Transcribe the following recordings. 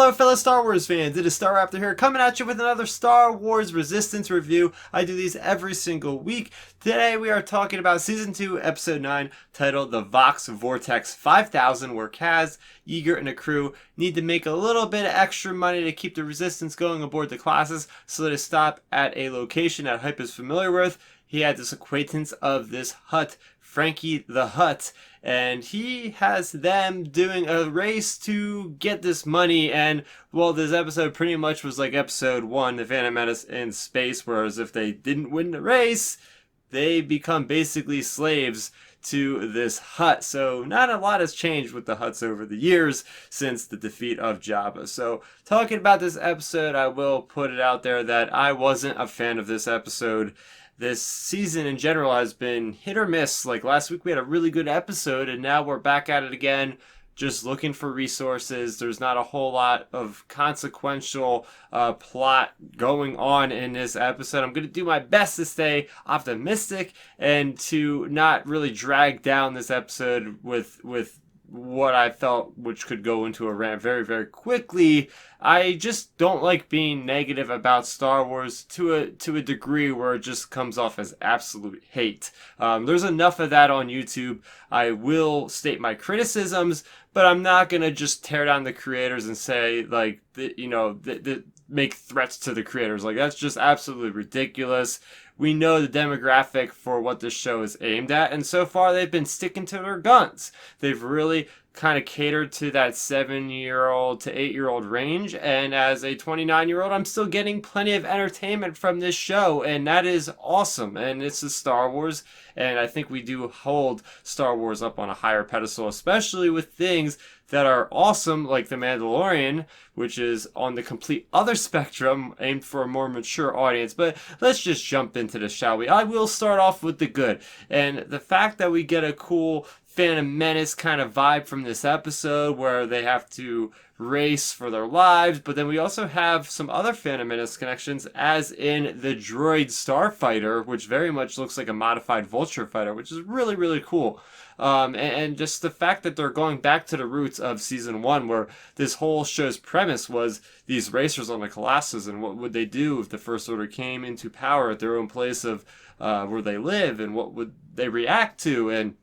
Hello fellow Star Wars fans, it is Star Raptor here coming at you with another Star Wars Resistance review. I do these every single week. Today we are talking about Season 2, Episode 9, titled The Voxx Vortex 5000, where Kaz, Yeager, and a crew need to make a little bit of extra money to keep the Resistance going aboard the Colossus, so they stop at a location that Hype is familiar with. He had this acquaintance of this Hutt, Frankie the Hutt, and he has them doing a race to get this money. And well, this episode pretty much was like episode 1, the Phantom Menace in space, whereas if they didn't win the race, they become basically slaves to this Hutt. So not a lot has changed with the Hutts over the years since the defeat of Jabba. So talking about this episode, I will put it out there that I wasn't a fan of this episode. This season in general has been hit or miss. Like last week we had a really good episode and now we're back at it again, just looking for resources. There's not a whole lot of consequential plot going on in this episode. I'm going to do my best to stay optimistic and to not really drag down this episode with what I felt, which could go into a rant very, very quickly. I just don't like being negative about Star Wars to a degree where it just comes off as absolute hate. There's enough of that on YouTube. I will state my criticisms, but I'm not gonna just tear down the creators and say like make threats to the creators. Like that's just absolutely ridiculous. We know the demographic for what this show is aimed at, and so far they've been sticking to their guns. They've really kind of catered to that 7-year-old to 8-year-old range, and as a 29-year-old, I'm still getting plenty of entertainment from this show, and that is awesome. And it's a Star Wars, and I think we do hold Star Wars up on a higher pedestal, especially with things that are awesome, like The Mandalorian, which is on the complete other spectrum, aimed for a more mature audience. But let's just jump into this, shall we? I will start off with the good. And the fact that we get a cool Phantom Menace kind of vibe from this episode where they have to race for their lives, but then we also have some other Phantom Menace connections, as in the droid starfighter, which very much looks like a modified Vulture fighter, which is really, really cool. And just the fact that they're going back to the roots of season 1, where this whole show's premise was these racers on the Colossus, and what would they do if the First Order came into power at their own place of where they live, and what would they react to, and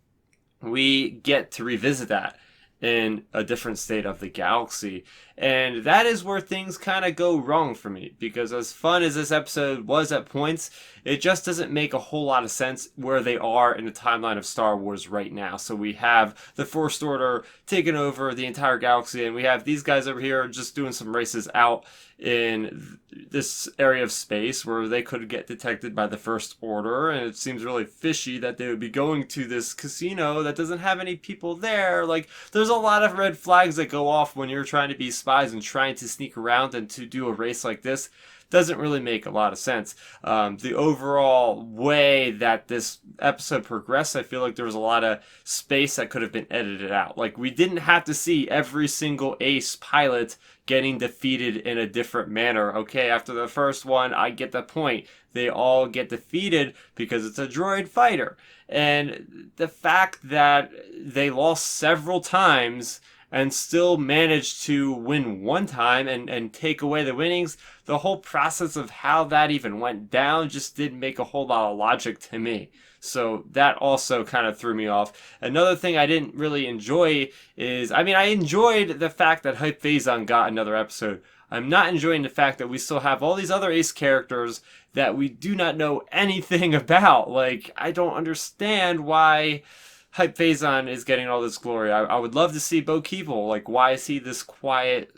we get to revisit that in a different state of the galaxy. And that is where things kind of go wrong for me, because as fun as this episode was at points, it just doesn't make a whole lot of sense where they are in the timeline of Star Wars right now. So we have the First Order taking over the entire galaxy, and we have these guys over here just doing some races out in this area of space where they could get detected by the First Order, and it seems really fishy that they would be going to this casino that doesn't have any people there. Like, there's a lot of red flags that go off when you're trying to be spies and trying to sneak around, and to do a race like this doesn't really make a lot of sense. The overall way that this episode progressed, I feel like there was a lot of space that could have been edited out. Like, we didn't have to see every single ace pilot getting defeated in a different manner. Okay, after the first one, I get the point. They all get defeated because it's a droid fighter. And the fact that they lost several times and still managed to win one time and take away the winnings, the whole process of how that even went down just didn't make a whole lot of logic to me. So that also kind of threw me off. Another thing I didn't really enjoy is, I enjoyed the fact that Hype Phazon got another episode. I'm not enjoying the fact that we still have all these other ace characters that we do not know anything about. Like, I don't understand why Hype Phazon is getting all this glory. I would love to see Bo Keeble. Like, why is he this quiet,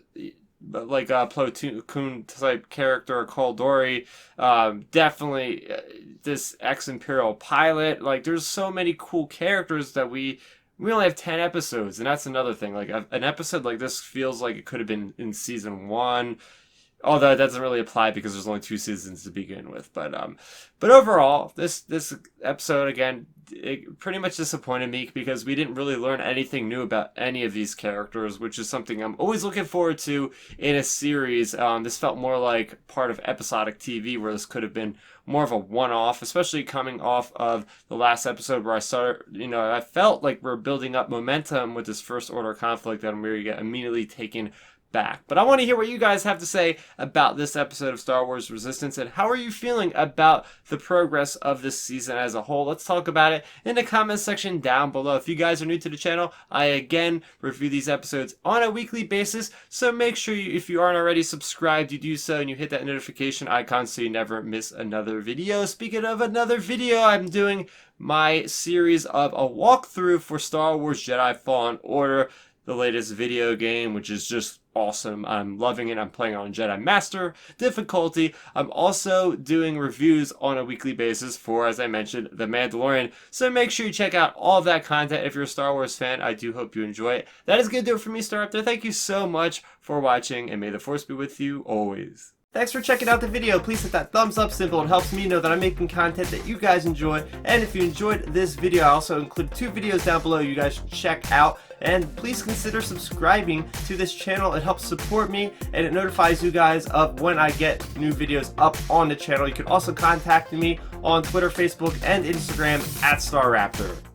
like a platoon type character? Call Dory, definitely this ex-Imperial pilot. Like, there's so many cool characters that we only have 10 episodes, and that's another thing. Like, an episode like this feels like it could have been in season 1. Although it doesn't really apply because there's only 2 seasons to begin with. But overall, this episode, again, it pretty much disappointed me because we didn't really learn anything new about any of these characters, which is something I'm always looking forward to in a series. This felt more like part of episodic TV, where this could have been more of a one-off, especially coming off of the last episode where I felt like we're building up momentum with this First Order conflict, and we get immediately taken back. But I want to hear what you guys have to say about this episode of Star Wars Resistance, and how are you feeling about the progress of this season as a whole? Let's talk about it in the comments section down below. If you guys are new to the channel, I again review these episodes on a weekly basis, so make sure if you aren't already subscribed, you do so and you hit that notification icon so you never miss another video. Speaking of another video, I'm doing my series of a walkthrough for Star Wars Jedi Fallen Order, the latest video game, which is just awesome. I'm loving it. I'm playing on Jedi Master difficulty. I'm also doing reviews on a weekly basis for, as I mentioned, The Mandalorian. So make sure you check out all of that content if you're a Star Wars fan. I do hope you enjoy it. That is going to do it for me, Star Up There. Thank you so much for watching, and may the Force be with you always. Thanks for checking out the video. Please hit that thumbs up symbol. It helps me know that I'm making content that you guys enjoy. And if you enjoyed this video, I also include 2 videos down below you guys should check out. And please consider subscribing to this channel. It helps support me, and it notifies you guys of when I get new videos up on the channel. You can also contact me on Twitter, Facebook, and Instagram @StarRaptor.